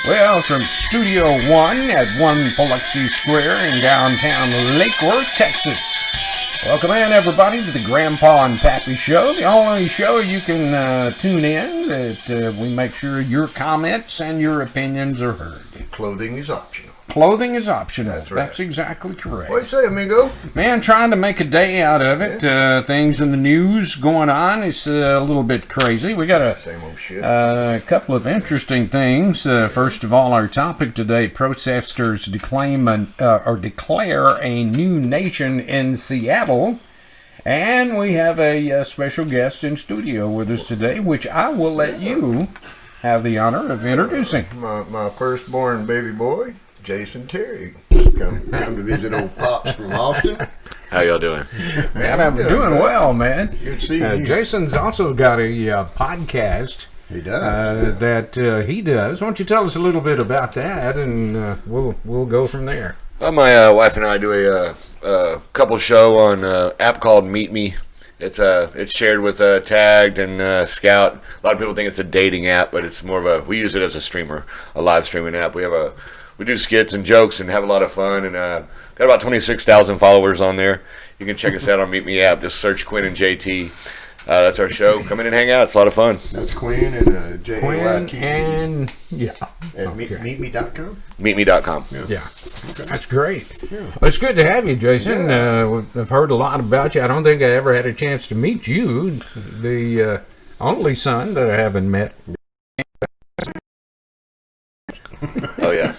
Well, from Studio One at 1 Biloxi Square in downtown Lake Worth, Texas. Welcome in, everybody, to the Grandpa and Pappy Show, the only show you can tune in that we make sure your comments and your opinions are heard. Clothing is optional. Clothing is optional. That's right. That's exactly correct. What do you say, amigo? Man, trying to make a day out of it. Things in the news going on. It's a little bit crazy. We got Same old shit. a couple of interesting things. First of all, our topic today, protesters declare a new nation in Seattle. And we have a special guest in studio with us today, which I will let you have the honor of introducing. My firstborn baby boy, Jason Terry. Come to visit old Pops from Austin. How y'all doing? Man, I'm doing well, man. Good to see you. Jason's also got a podcast He does. that he does. Why don't you tell us a little bit about that, and we'll go from there. Well, my wife and I do a couple show on an app called Meet Me. It's shared with Tagged and Scout. A lot of people think it's a dating app, but it's more of we use it as a live streaming app. We do skits and jokes and have a lot of fun, and got about 26,000 followers on there. You can check us out on Meet Me app. Just search Quinn and JT. That's our show. Come in and hang out. It's a lot of fun. That's Quinn and Quinn JAYT. and At meetme.com? Meetme.com. Yeah, that's great. Yeah. Well, it's good to have you, Jason. I've heard a lot about you. I don't think I ever had a chance to meet you, the only son that I haven't met. Oh, yeah.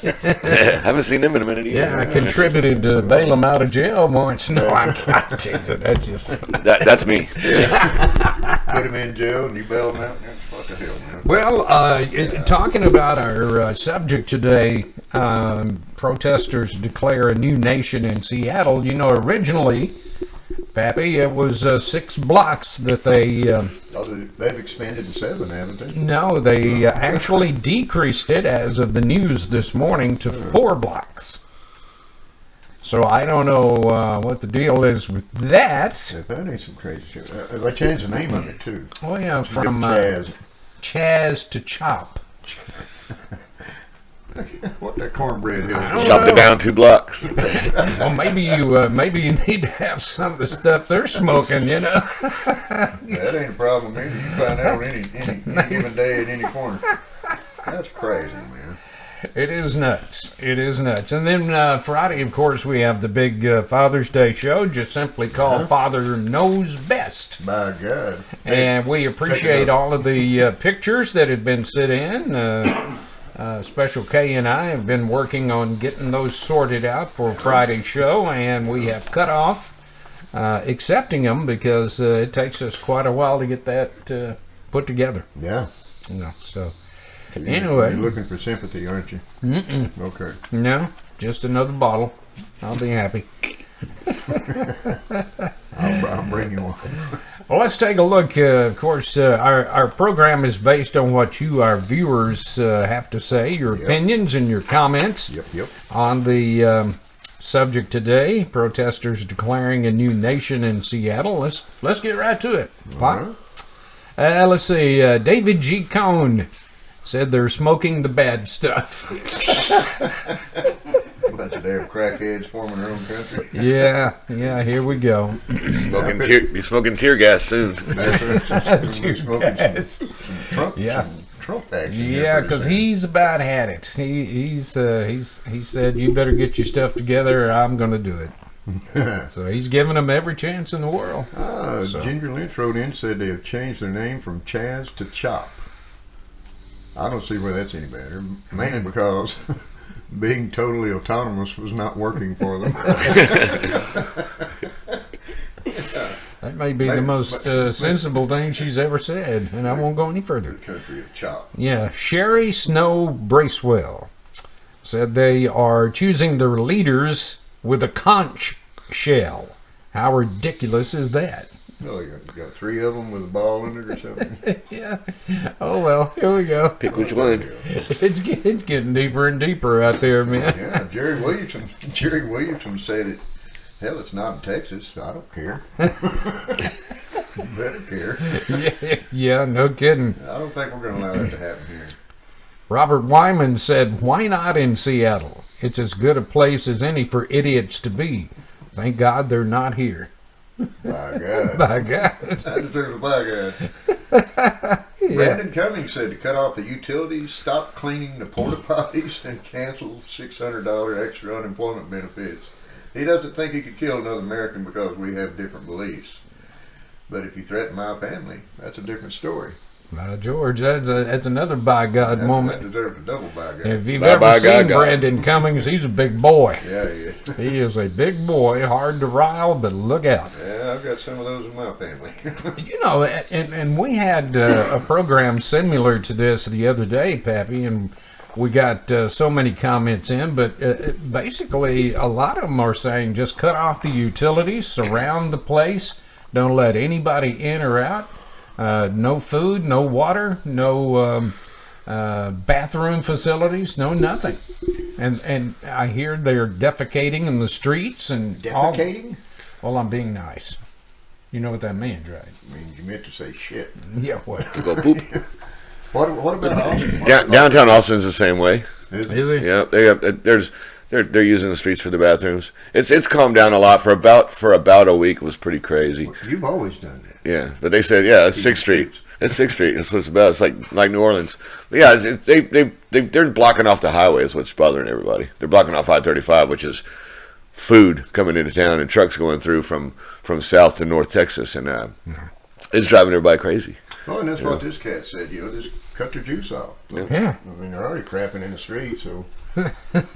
Haven't seen him in a minute either. Yeah, I contributed to bail him out of jail once. No, I'm not. Jesus, that's just... That's me. Put him in jail and you bail him out. That's fucking hell, man. Well, talking about our subject today, protesters declare a new nation in Seattle. You know, originally, Pappy, it was 6 blocks that They've expanded to 7, haven't they? No, they actually decreased it as of the news this morning to 4 blocks. So I don't know what the deal is with that. Yeah, that ain't some crazy shit. They changed the name of it, too. Oh, yeah, from Chaz. to Chop. What that cornbread is. Chopped it down 2 blocks. Well, maybe you need to have some of the stuff they're smoking, you know. That ain't a problem either. You can find out on any given day in any corner. That's crazy, man. It is nuts. It is nuts. And then Friday, of course, we have the big Father's Day show, just simply called Father Knows Best. By God. And we appreciate all of the pictures that have been sent in. Special K and I have been working on getting those sorted out for Friday's show, and we have cut off accepting them because it takes us quite a while to get that put together. Yeah. So anyway, You're looking for sympathy, aren't you? Mm-mm. Okay. No, just another bottle. I'll be happy. I'll bring you one. Well, let's take a look. Of course, our program is based on what you, our viewers, have to say, your opinions and your comments Yep. on the subject today. Protesters declaring a new nation in Seattle. Let's get right to it. Right. Let's see. David G. Cohn said they're smoking the bad stuff. Bunch of damn crackheads forming their own country. Yeah, here we go. Be smoking tear gas soon. That's Tear smoking gas. Trump, Yeah. Trump action. Yeah, because he's about had it. He said, you better get your stuff together or I'm going to do it. So he's giving them every chance in the world. Ginger Lynch wrote in, said they have changed their name from Chaz to Chop. I don't see where that's any better. Mainly because being totally autonomous was not working for them. That may be the most sensible thing she's ever said, and I won't go any further. The country of Chop. Yeah, Sherry Snow Bracewell said they are choosing their leaders with a conch shell. How ridiculous is that? Oh, you got 3 of them with a ball in it or something? Yeah. Oh, well, here we go. Pick which one. It's getting deeper and deeper out there, man. Yeah, Jerry Williamson said it. Hell, it's not in Texas. So I don't care. You better care. Yeah, no kidding. I don't think we're going to allow that to happen here. Robert Wyman said, "Why not in Seattle? It's as good a place as any for idiots to be. Thank God they're not here." By God. By God. I deserve a by God. Brandon Cummings said to cut off the utilities, stop cleaning the porta potties, and cancel $600 extra unemployment benefits. He doesn't think he could kill another American because we have different beliefs. But if you threaten my family, that's a different story. George, that's another by God moment. That deserves a double by God. If you've ever seen Brandon Cummings, he's a big boy. Yeah. He is a big boy, hard to rile, but look out. Yeah, I've got some of those in my family. You know, and we had a program similar to this the other day, Pappy, and we got so many comments in, but basically a lot of them are saying just cut off the utilities, surround the place, don't let anybody in or out. No food, no water, no bathroom facilities, no nothing. And I hear they're defecating in the streets and Defecating? Well, I'm being nice. You know what that means, right? I mean, you meant to say shit. Yeah, what? Go poop. What about Austin? Downtown Austin's the same way. Is Is he? Yeah, they're using the streets for the bathrooms. It's calmed down a lot for about a week. It was pretty crazy. You've always done that. Yeah, but they said it's 6th Street. It's 6th Street. That's what it's about. It's like New Orleans. But yeah, they're blocking off the highway. Is what's bothering everybody. They're blocking off I-35, which is food coming into town and trucks going through from South to North Texas, and it's driving everybody crazy. Well, and that's what this cat said. Just cut their juice off. Yeah. I mean, they're already crapping in the street, so.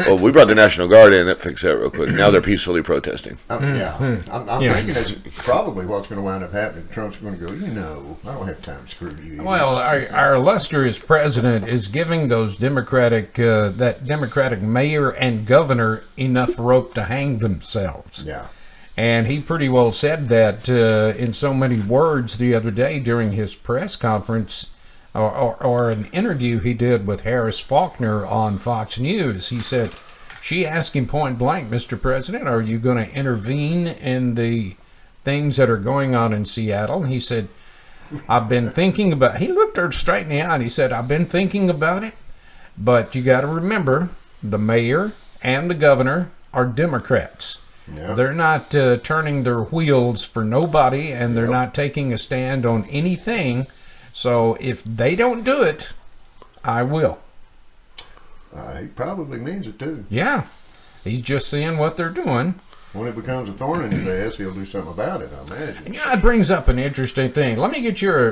Well, we brought the National Guard in. That fixed that real quick. Now they're peacefully protesting. Yeah. I'm thinking that's probably what's going to wind up happening. Trump's going to go, I don't have time to screw you. Well, our illustrious president is giving those that Democratic mayor and governor enough rope to hang themselves. Yeah. And he pretty well said that in so many words the other day during his press conference or an interview he did with Harris Faulkner on Fox News. He said, she asked him point blank, "Mr. President, are you going to intervene in the things that are going on in Seattle?" He said, "I've been thinking about," he looked her straight in the eye and he said, "I've been thinking about it, but you got to remember the mayor and the governor are Democrats. Yeah. They're not turning their wheels for nobody, and they're not taking a stand on anything. So if they don't do it, I will." He probably means it, too. Yeah. He's just seeing what they're doing. When it becomes a thorn in his ass, he'll do something about it, I imagine. And it brings up an interesting thing. Let me get your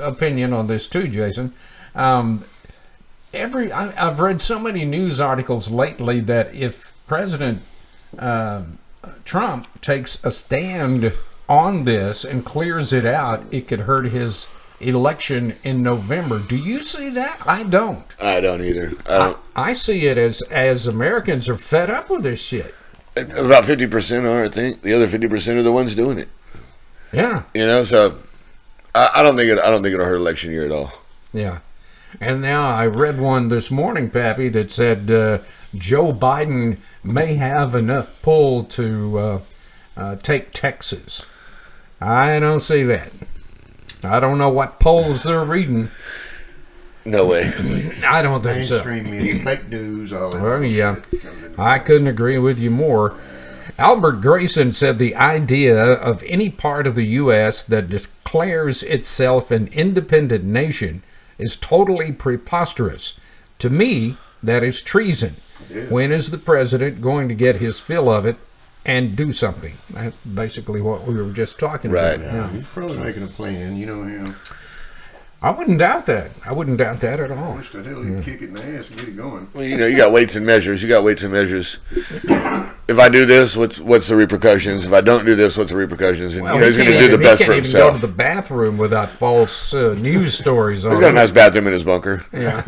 opinion on this, too, Jason. I've read so many news articles lately that if President Trump takes a stand on this and clears it out, it could hurt his election in November. Do you see that? I don't. I don't either. I see it as Americans are fed up with this shit. About 50% are, I think. The other 50% are the ones doing it. Yeah. So I don't think it'll hurt election year at all. Yeah. And now I read one this morning, Pappy, that said Joe Biden may have enough pull to take Texas. I don't see that. I don't know what polls they're reading. No way. I don't think so. Mainstream media, fake news, all that. Well, yeah. I couldn't agree with you more. Albert Grayson said the idea of any part of the U.S. that declares itself an independent nation is totally preposterous. To me, that is treason. When is the president going to get his fill of it and do something? That's basically what we were just talking Right. about. Yeah, he's probably making a plan, you know him. I wouldn't doubt that. I wouldn't doubt that at all. Wish the hell he'd kick it in the ass and get it going. Well, you got weights and measures. If I do this, what's the repercussions? If I don't do this, what's the repercussions? And he's going to do the best for himself. He can't even go to the bathroom without false news stories on. He's got a nice bathroom in his bunker. Yeah.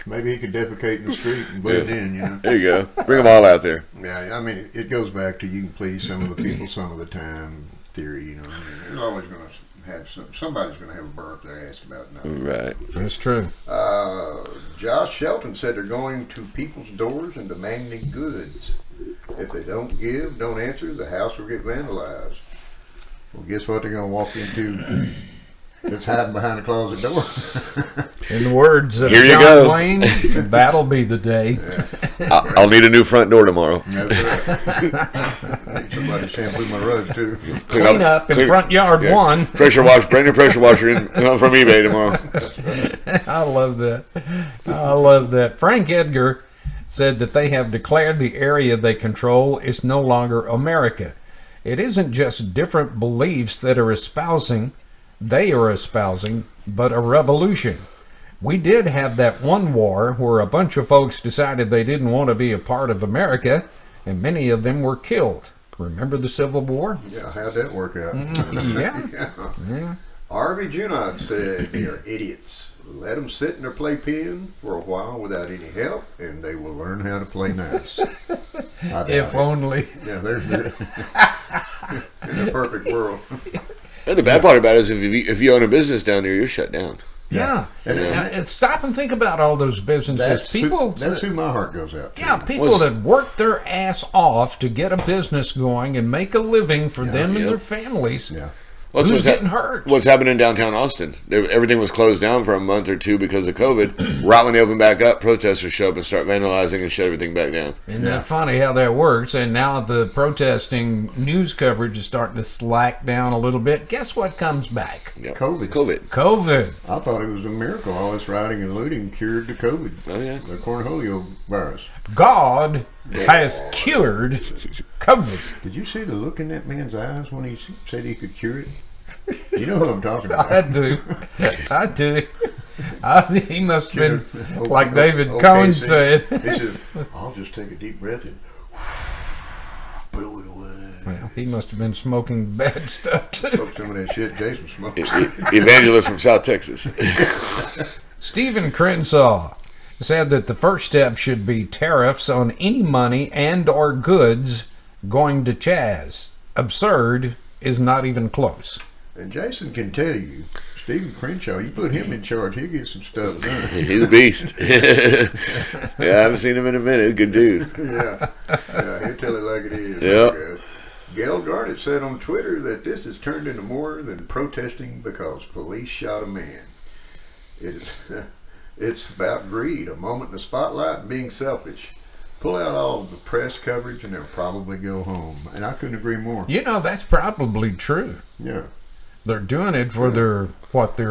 Maybe he could defecate in the street and blend in, There you go. Bring them all out there. Yeah, I mean, it goes back to you can please some of the people some of the time theory, I mean, there's always going to have somebody's going to have a burr up their ass about nothing. Right. That's true. Josh Shelton said they're going to people's doors and demanding goods. If they don't answer, the house will get vandalized. Well, guess what they're going to walk into That's hiding behind the closet door. In the words of Here you John go. Wayne, that'll be the day. I'll need a new front door tomorrow. That's right. Need somebody to shampoo my rugs too. Clean up in front yard one. Pressure wash. Bring your pressure washer in from eBay tomorrow. I love that. I love that. Frank Edgar said that they have declared the area they control is no longer America. It isn't just different beliefs that they are espousing, but a revolution. We did have that one war where a bunch of folks decided they didn't want to be a part of America, and many of them were killed. Remember the Civil War? Yeah, how'd that work out? Yeah. Harvey Junod said they are idiots. Let them sit in their playpen for a while without any help, and they will learn how to play nice. If only. Yeah, there's in a perfect world. And the bad part about it is if you own a business down there, you're shut down. Yeah. Yeah. And stop and think about all those businesses. That's who my heart goes out to. Yeah, people that work their ass off to get a business going and make a living for them and their families. Yeah. Well, Who's getting hurt? What's happening in downtown Austin? Everything was closed down for a month or two because of COVID. Right when they open back up, protesters show up and start vandalizing and shut everything back down. Isn't that funny how that works? And now the protesting news coverage is starting to slack down a little bit. Guess what comes back? Yep. COVID. I thought it was a miracle. All this rioting and looting cured the COVID. Oh, yeah. The cornholio virus. God has cured COVID. Did you see the look in that man's eyes when he said he could cure it? You know who I'm talking about. I do. He must have been, like David Cohn said. He said, I'll just take a deep breath and blow it away. Well, he must have been smoking bad stuff too. Smoke some of that shit Jason smoked. Evangelist from South Texas. Stephen Crenshaw said that the first step should be tariffs on any money and or goods going to Chaz. Absurd is not even close. And Jason can tell you, Stephen Crenshaw, you put him in charge, he'll get some stuff done. He's a beast. Yeah, I haven't seen him in a minute. Good dude. Yeah, he'll tell it like it is. Yep. Gail Garnett said on Twitter that this has turned into more than protesting because police shot a man. It's about greed, a moment in the spotlight, and being selfish. Pull out all of the press coverage and they'll probably go home. And I couldn't agree more. You know, that's probably true. Yeah. They're doing it for their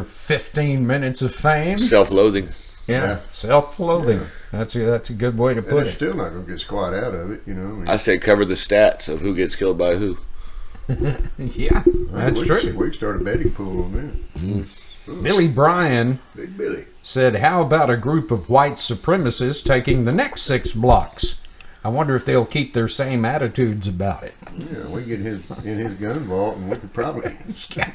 15 minutes of fame. Self-loathing. Yeah, self-loathing. Yeah. That's a good way to And put they're it. still not going to get squat out of it, you know. I say cover the stats of who gets killed by who. Yeah, that's true. We can start a betting pool on that. Billy Bryan Big Billy. said, how about a group of white supremacists taking the next 6 blocks? I wonder if they'll keep their same attitudes about it. Yeah, we get in his gun vault and we could probably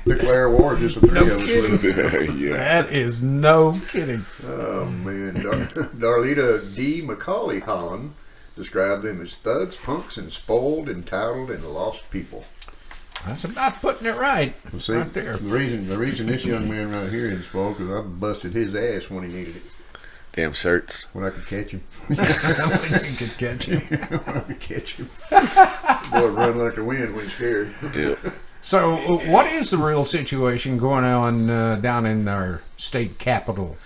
declare war just the three of us. Yeah. That is no kidding. Oh, man. Darlita D. Macaulay Holland described them as thugs, punks, and spoiled, entitled, and lost people. That's about putting it right. Well, see, right there. the reason this young man right here is spoiled because I busted his ass when he needed it. Damn certs. When I could catch him. You could catch him. When I could catch him. Boy, run like the wind when scared. Yeah. So, what is the real situation going on down in our state capital?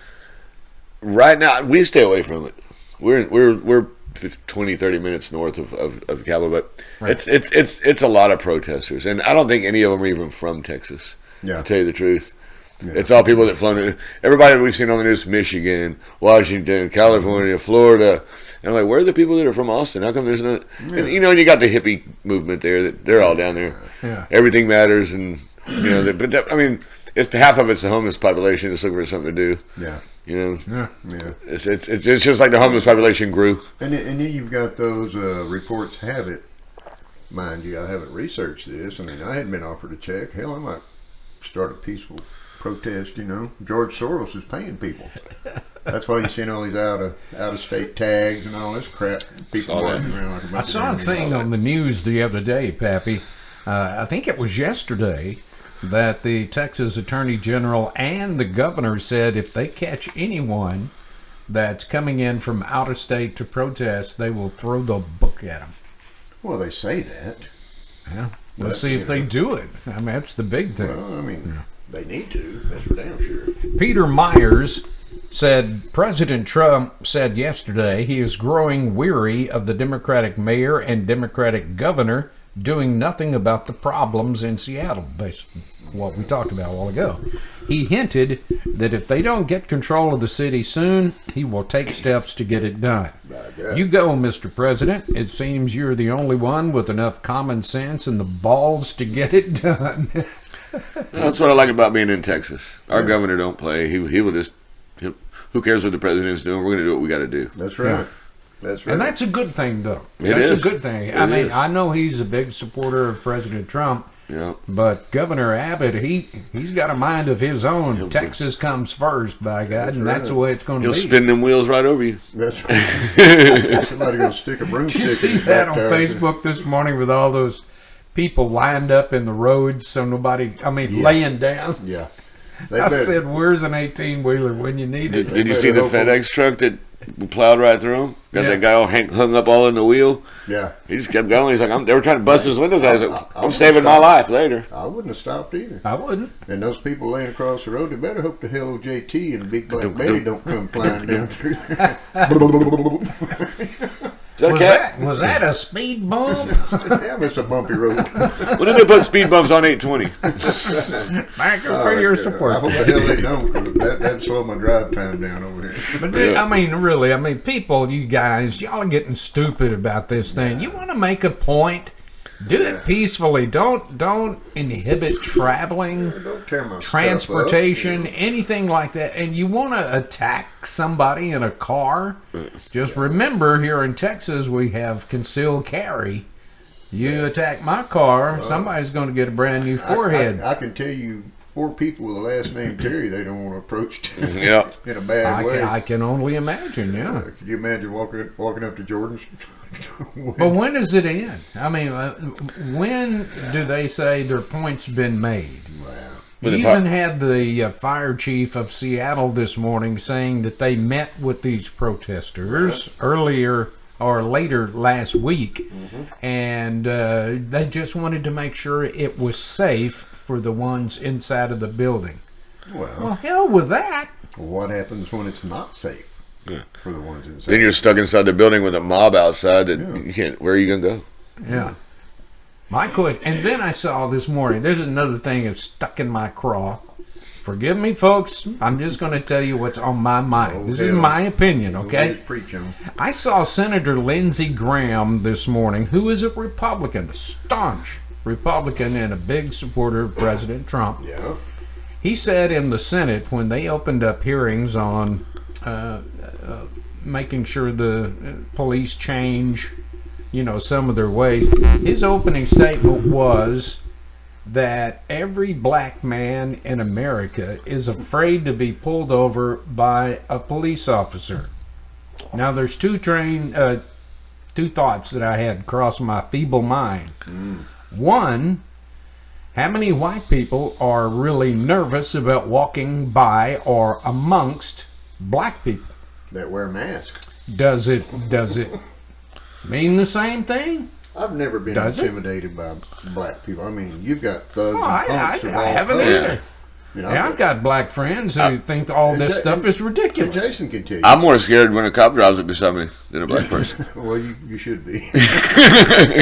Right now, we stay away from it. We're 20, 30 minutes north of the capital, but Right. it's a lot of protesters, and I don't think any of them are even from Texas. Yeah. To tell you the truth. Yeah. It's all people that flown in. Everybody we've seen on the news, Michigan, Washington, California, Florida. And I'm like, where are the people that are from Austin? How come there's not? Yeah. And, you got the hippie movement there. They're all down there. Yeah. Everything matters. And, it's half of it's the homeless population that's looking for something to do. Yeah. Yeah. Yeah. It's just like the homeless population grew. And then you've got those reports have it. Mind you, I haven't researched this. I mean, I hadn't been offered a check. Hell, I might start a peaceful protest, George Soros is paying people. That's why you seen all these out of state tags and all this crap. People walking around like a bunch I of saw a dummies. thing on the news the other day, Pappy. I think it was yesterday that the Texas Attorney General and the governor said if they catch anyone that's coming in from out of state to protest, they will throw the book at them. Well, they say that. Yeah. Let's But, see if they do it. I mean, that's the big thing. Well, I mean, They need to. That's for damn sure. Peter Myers said President Trump said yesterday he is growing weary of the Democratic mayor and Democratic governor doing nothing about the problems in Seattle, based on what we talked about a while ago. He hinted that if they don't get control of the city soon, he will take steps to get it done. You go, Mr. President. It seems you're the only one with enough common sense and the balls to get it done. That's what I like about being in Texas. Our governor don't play. He will just. Who cares what the president's doing? We're going to do what we got to do. That's right. Yeah. That's right. And that's a good thing, though. That's a good thing. I mean, I know he's a big supporter of President Trump. Yeah. But Governor Abbott, he's got a mind of his own. Texas comes first, by God, and that's the way it's going to be. He'll spin them wheels right over you. That's right. Somebody going to stick a broomstick. Did you see that on Facebook this morning with all those people lined up in the roads so nobody, laying down? Yeah. I said, where's an 18-wheeler when you need it? Did you see the FedEx truck that plowed right through him? Got that guy all hung up all in the wheel? Yeah. He just kept going. He's like, they were trying to bust his windows out. I was like, I'm saving my life later. I wouldn't have stopped either. I wouldn't. And those people laying across the road, they better hope the hell JT and Big Black Betty don't come flying down through there. Was that a speed bump? Damn, it's a bumpy road. When did they put speed bumps on 820? Thank you for your support. I hope the hell they don't, because that'd slow my drive time down over here. But really, people, you guys, y'all are getting stupid about this thing. You want to make a point? Do it peacefully. Don't inhibit traveling, Don't tear my transportation, stuff up. anything like that. And you want to attack somebody in a car? Just remember, here in Texas, we have concealed carry. You attack my car, somebody's going to get a brand new forehead. I can tell you 4 people with the last name Terry they don't want to approach in a bad way. I can only imagine, yeah. Could you imagine walking up to Jordan's? But when does it end? I mean, when do they say their point's been made? Wow. You even had the fire chief of Seattle this morning saying that they met with these protesters earlier or later last week, and they just wanted to make sure it was safe for the ones inside of the building. Well, hell with that. What happens when it's not safe for the ones inside? Then you're stuck inside the building with a mob outside that you can't. Where are you gonna go? Yeah. My question, and then I saw this morning. There's another thing that's stuck in my craw. Forgive me, folks. I'm just going to tell you what's on my mind. This is my opinion, okay? I saw Senator Lindsey Graham this morning, who is a Republican, a staunch Republican and a big supporter of President Trump. Yeah. He said in the Senate when they opened up hearings on making sure the police change, some of their ways, his opening statement was that every black man in America is afraid to be pulled over by a police officer. Now, there's two thoughts that I had cross my feeble mind. One, how many white people are really nervous about walking by or amongst black people that wear masks? Does it mean the same thing? I've never been intimidated by black people. I mean, you've got thugs and I punks of all haven't colors. either. I've got black friends who think all this stuff is ridiculous. Jason can tell you. I'm more scared when a cop drives up beside me than a black person. Well, you should be.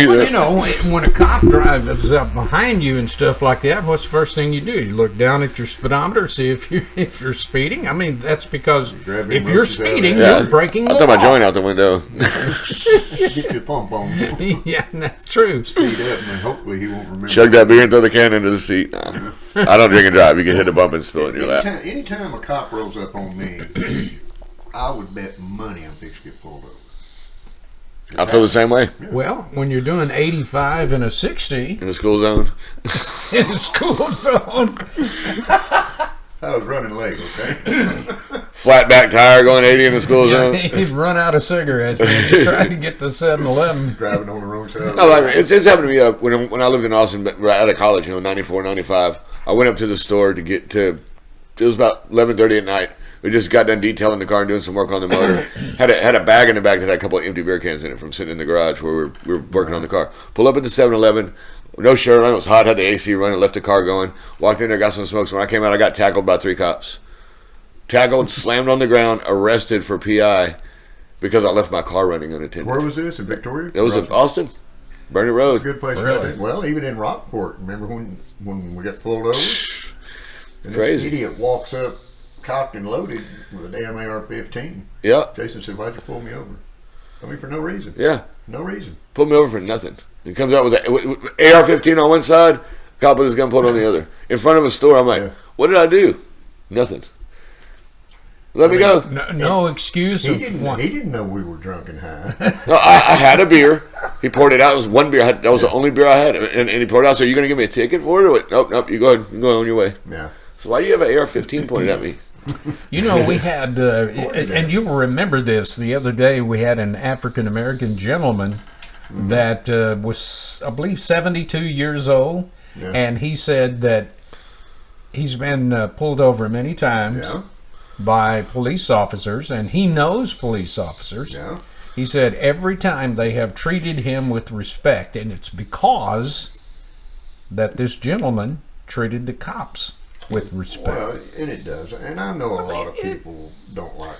Well, when a cop drives up behind you and stuff like that, what's the first thing you do? You look down at your speedometer, see if you're speeding. I mean, that's because if you're speeding, you're breaking the law. I'll throw my joint out the window. Get your pump on. Yeah, that's true. Speed up, and hopefully he won't remember. Chug that beer and throw the can into the seat. No. I don't drink and drive. You can hit a bump and spill it in your lap. Anytime a cop rolls up on me, I would bet money I'm fixing to get pulled over. I feel the same way. Well, when you're doing 85 and a 60 in the school zone, in the school zone, I was running late. Okay. Flat back tire going 80 in the school zone. He'd run out of cigarettes. He tried to get the 7-Eleven. Driving on the wrong side. No, it's happened to me when I lived in Austin, right out of college. 94, 95. I went up to the store to get to. It was about 11:30 at night. We just got done detailing the car and doing some work on the motor. had a bag in the back that had a couple of empty beer cans in it from sitting in the garage where we were working on the car. Pull up at the 7-Eleven. no shirt on. It was hot. Had the AC running. Left the car going. Walked in there, got some smokes. When I came out, I got tackled by 3 cops. Tackled, slammed on the ground, arrested for PI because I left my car running unattended. Where was this? In Victoria? It was in Austin, Bernie Road. Good place. Really? Well, even in Rockport. Remember when we got pulled over? And Crazy. This idiot walks up, cocked and loaded with a damn AR-15. Yeah, Jason said, "Why'd you pull me over?" I mean, for no reason. yeah. No reason. Pulled me over for nothing. He comes out with AR-15 on one side, cop with his gun pulled on the other. In front of a store, I'm like, Yeah. what did I do? Nothing. Let me go. No excuse. He Of didn't know we were drunk and high. No, I had a beer. He poured it out. It was one beer. That was the only beer I had. And he poured it out. So, are you going to give me a ticket for it? Or what? Nope. You go ahead. You go on your way. Yeah. So, why do you have an AR-15 pointed at me? You know, we had, and you will remember this, the other day we had an African-American gentleman that was, I believe, 72 years old, Yeah. and he said that he's been pulled over many times Yeah. by police officers, and he knows police officers. Yeah. He said every time they have treated him with respect, and it's because that this gentleman treated the cops with respect. Well, and it does. And I know a lot of people don't like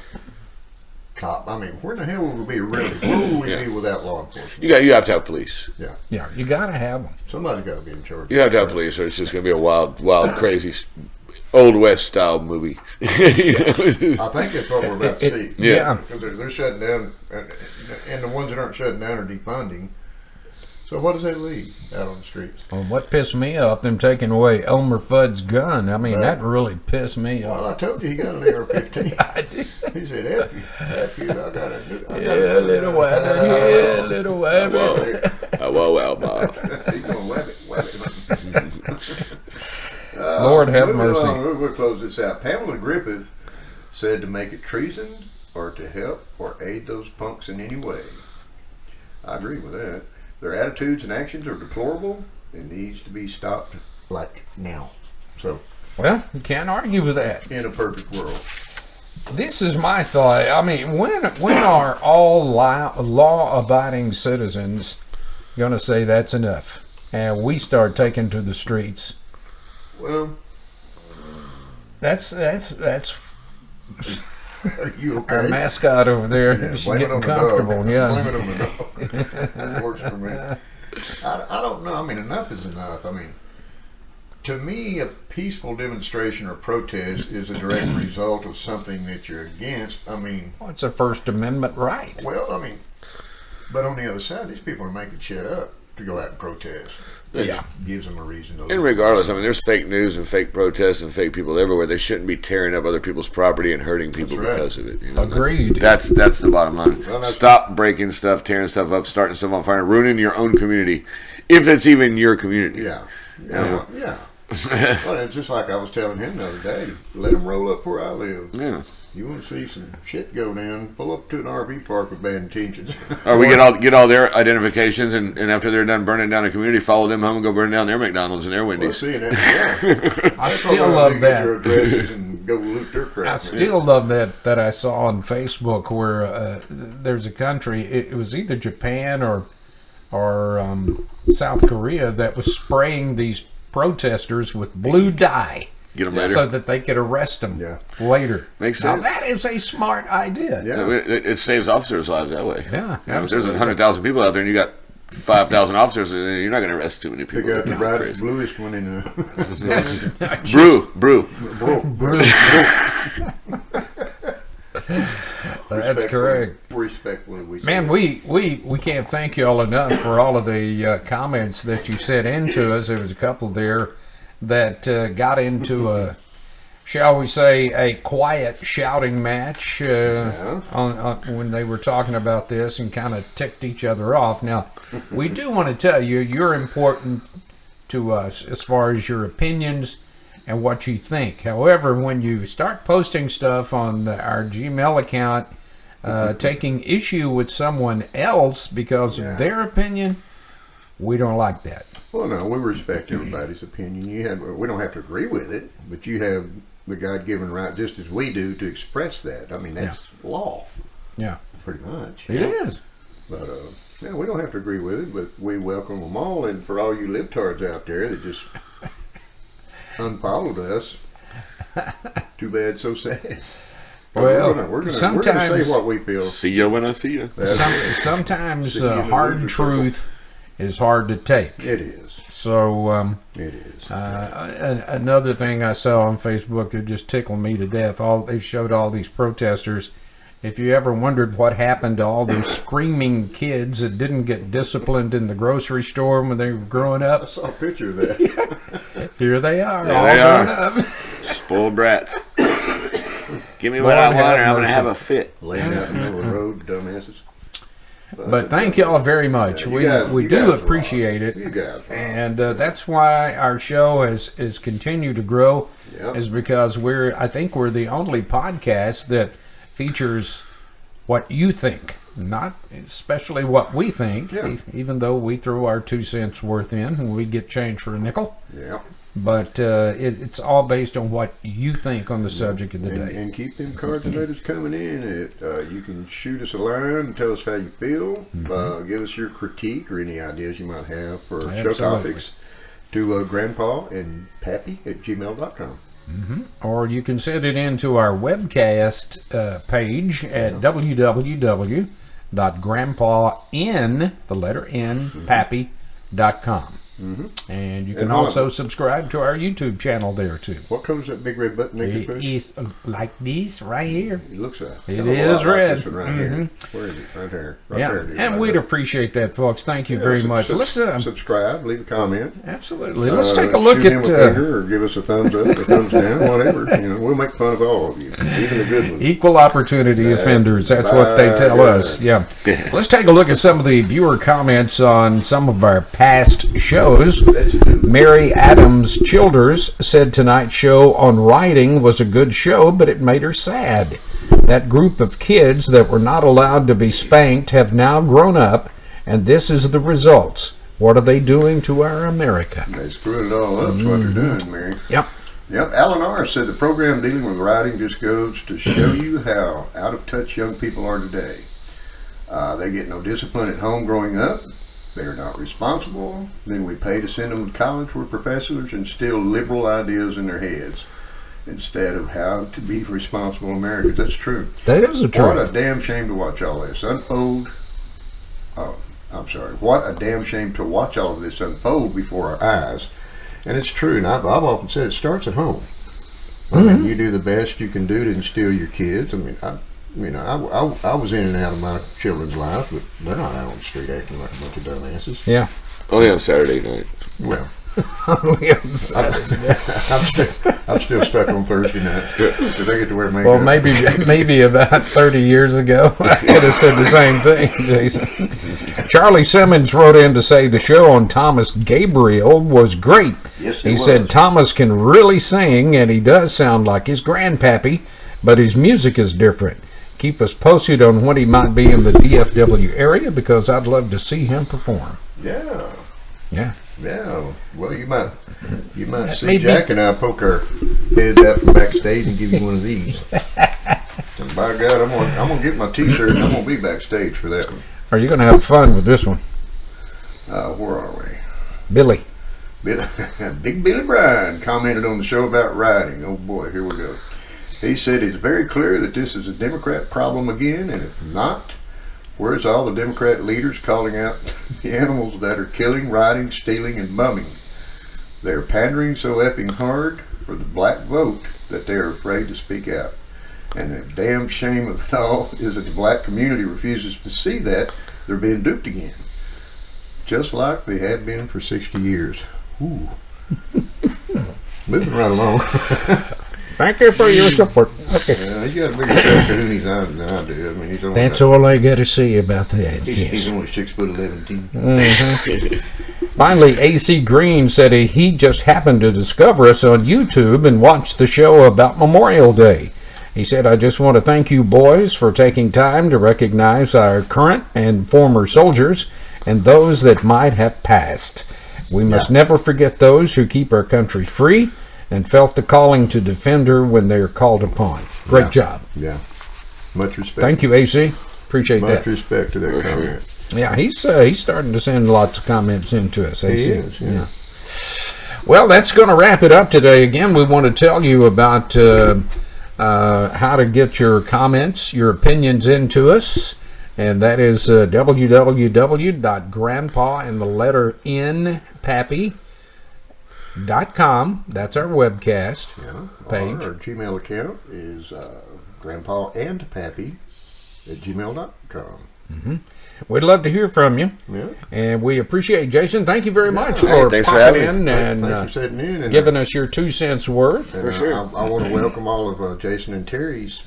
cop. I mean, where in the hell would we be really? Where would we be without law enforcement? You have to have police. Yeah. Yeah, you got to have them. Somebody's got to be in charge. You have to have police, or it's just going to be a wild, crazy, Old West style movie. I think that's what we're about to see. Yeah. Because they're shutting down, and the ones that aren't shutting down are defunding. So what does that leave out on the streets? Well, what pissed me off, them taking away Elmer Fudd's gun. I mean, that really pissed me Well, off. I told you he got an AR-15. I did. He said, F you, I got it. Yeah, little wabbit, yeah, little wabbit. Wow, Bob. He's going to whab it. Lord have Moving mercy. along, we'll close this out. Pamela Griffith said to make it treason or to help or aid those punks in any way. I agree with that. Their attitudes and actions are deplorable and needs to be stopped like now. So, Well, you can't argue with that. in a perfect world. This is my thought. I mean, when are all law-abiding citizens going to say that's enough, and we start taking to the streets? Well, That's are you okay? our mascot over there. Yeah, She's blame it getting on the comfortable. dog. Yeah. Blame it on the dog. That works for me. I don't know. I mean, enough is enough. I mean, to me, a peaceful demonstration or protest is a direct result of something that you're against. I mean, Well, it's a First Amendment right. well, I mean, but on the other side, these people are making shit up to go out and protest. It Yeah. gives them a reason to. And regardless, I mean, there's fake news and fake protests and fake people everywhere. They shouldn't be tearing up other people's property and hurting people That's right. because of it. You know? Agreed. That's the bottom line. Well, that's- Stop breaking stuff, tearing stuff up, starting stuff on fire, ruining your own community, if it's even your community. Yeah. Yeah. Well, it's just like I was telling him the other day. Let them roll up where I live. Yeah. You want to see some shit go down? Pull up to an RV park with bad intentions. Or we get all their identifications, and after they're done burning down a community, follow them home and go burn down their McDonald's and their Well, Wendy's. see, yeah. I still love Get that. your addresses and go loot their crap. I still love that I saw on Facebook where there's a country. It was either Japan or South Korea that was spraying these protesters with blue dye. Get them later. So that they could arrest them Yeah. later. Makes Now sense. that is a smart idea. Yeah. It saves officers' lives that way. Yeah, You know, if there's absolutely. 100,000 people out there and you got 5,000 officers, you're not going to arrest too many people. Pick out the They're brightest, crazy. bluest one in Brew. That's correct. Respectfully, we say. Man, we can't thank you all enough for all of the comments that you sent in to us. There was a couple there that got into a, shall we say, a quiet shouting match on when they were talking about this and kind of ticked each other off. Now, we do want to tell you, you're important to us as far as your opinions and what you think. However, when you start posting stuff on our Gmail account, taking issue with someone else because of their opinion, we don't like that. Well, no, we respect everybody's opinion. We don't have to agree with it, but you have the God-given right, just as we do, to express that. I mean, that's law, Yeah, pretty much. it is. But Yeah, we don't have to agree with it, but we welcome them all. And for all you libtards out there that just unfollowed us, too bad, so sad. But Well, we're gonna sometimes say what we feel. See you when I see you. sometimes See you in the hard loser truth is hard to take. It is. So It is. another thing I saw on Facebook that just tickled me to death. They showed all these protesters. If you ever wondered what happened to all those screaming kids that didn't get disciplined in the grocery store when they were growing I up, saw a picture of that. here they are, There all they grown are. up. Spoiled brats. Give me what I Lord want, or have I'm gonna mercy. have a fit. Laying out in the middle of the road, dumbasses. But thank y'all very much. Yeah, we you do guys appreciate rock. it. You guys rock. And that's why our show has continued to grow, Yep. is because I think we're the only podcast that features what you think, not especially what we think, Yeah. even though we throw our 2 cents worth in and we get change for a nickel. Yeah. But it's all based on what you think on the subject of the day. And keep them cards and letters coming in. You can shoot us a line and tell us how you feel. Give us your critique or any ideas you might have for show Absolutely. topics to grandpa and pappy at gmail.com. Or you can send it into our webcast page at www.grandpain, the letter N, pappy.com. And you can And also subscribe to our YouTube channel there too. What color is that big red button they can It push? is like this right here. It looks like It hell of a is lot like red. this one right here. Where is it? Right there. Right Yeah, there. it is, and right we'd there. appreciate that, folks. Thank you Yeah, very much. Let's subscribe, leave a comment. absolutely. Let's take a look shoot him at a finger or give us a thumbs up, a thumbs down, whatever. We'll make fun of all of you, even the good ones. equal opportunity offenders. That's what they tell us. Yeah. Let's take a look at some of the viewer comments on some of our past shows. Let's do it. Mary Adams Childers said tonight's show on writing was a good show, but it made her sad. That group of kids that were not allowed to be spanked have now grown up, and this is the results. What are they doing to our America? They screwed it all up. That's what they're doing, Mary. Yep. Yep. Alan R. said the program dealing with writing just goes to show you how out of touch young people are today. They get no discipline at home growing up. They're not responsible. Then we pay to send them to college where professors instill liberal ideas in their heads instead of how to be responsible Americans. That's true. That is the What a truth. damn shame to watch all this unfold. Oh, I'm sorry. What a damn shame to watch all of this unfold before our eyes. And it's true. And I've often said it starts at home. I mean, you do the best you can do to instill your kids. I mean, I was in and out of my children's lives, but they're not out on the street acting like a bunch of dumbasses. Yeah. Only on Saturday night. Well, Yes. I'm still stuck on Thursday night. Because they get to wear makeup. Well, maybe about 30 years ago, I could have said the same thing, Jason. Charlie Simmons wrote in to say the show on Thomas Gabriel was great. Yes, He it was. said Thomas can really sing, and he does sound like his grandpappy, but his music is different. Keep us posted on when he might be in the DFW area, because I'd love to see him perform. Yeah. Yeah. Yeah, well, you might see Maybe. Jack and I poke our heads out from backstage and give you one of these. And by God, I'm gonna get my T-shirt and I'm gonna be backstage for that one. Are you going to have fun with this one? Where are we? Billy. Big Billy Bryan commented on the show about writing. Oh boy, here we go. He said it's very clear that this is a Democrat problem again, and if not, where's all the Democrat leaders calling out the animals that are killing, rioting, stealing, and bumming? They're pandering so effing hard for the black vote that they're afraid to speak out. And the damn shame of it all is that the black community refuses to see that they're being duped again. Just like they have been for 60 years. Ooh. Moving right along. Thank you for your support. Okay. Yeah, he's got a bigger cartoon than I do. I mean, he's only That's all I got to say about that. he's Yes. only 6'11". Finally, AC Green said he just happened to discover us on YouTube and watched the show about Memorial Day. He said, I just want to thank you boys for taking time to recognize our current and former soldiers and those that might have passed. We must never forget those who keep our country free and felt the calling to defend her when they are called upon. Great job. Yeah. Much respect. Thank you, AC. Appreciate Much that. respect to that comment. Yeah, he's starting to send lots of comments into us. He is, yeah. Well, that's going to wrap it up today. Again, we want to tell you about how to get your comments, your opinions into us. And that is www.grandpaandthelletterin.pappy.com. That's our webcast page. Our Gmail account is grandpaandpappy@gmail.com. Mm-hmm. We'd love to hear from you. Yeah. And we appreciate Jason. Thank you very much for thanks for popping having in me. and Thank you for sitting in and giving us your 2 cents worth. and, For sure. I want to welcome all of Jason and Terry's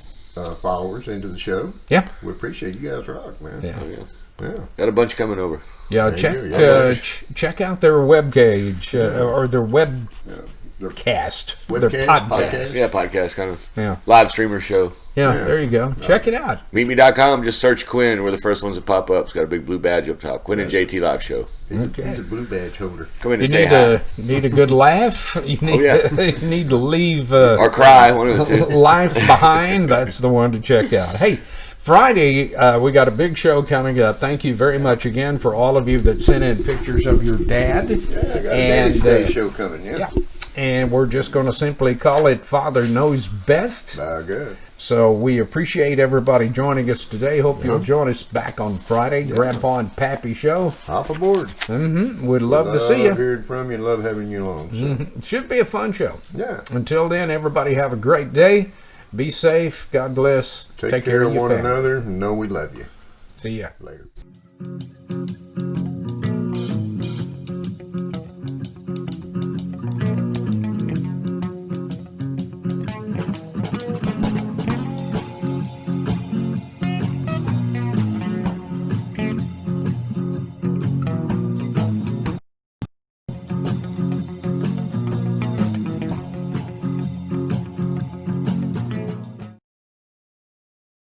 followers into the show. Yeah. We appreciate you guys. Rock, man. Yeah. Oh, yeah. Yeah. Got a bunch coming over. Yeah, There check you go. check out their web page or their webcast, their Webcast, podcast. podcast. Yeah, podcast kind of Yeah, live streamer show. yeah, Yeah. there you go. Check it out. MeetMe.com, just search Quinn. We're the first ones that pop up. It's got a big blue badge up top. Quinn and JT live show. He's a blue badge holder. Come in You and say need hi. need a good laugh. You need yeah. you need to leave Or cry, one of the two. life behind. That's the one to check out. Hey, Friday we got a big show coming up. Thank you very much again for all of you that sent in pictures of your dad. Yeah, I got a And, Daddy's Day show coming. Yeah. And we're just going to simply call it Father Knows Best. Good. So we appreciate everybody joining us today. Hope you'll join us back on Friday, Grandpa and Pappy Show. Hop aboard. We'd love to see you. Hearing from you and love having you along. So. It should be a fun show. Yeah. Until then, everybody have a great day. Be safe. God bless. Take care of your one family. another and know we love you. See ya. Later.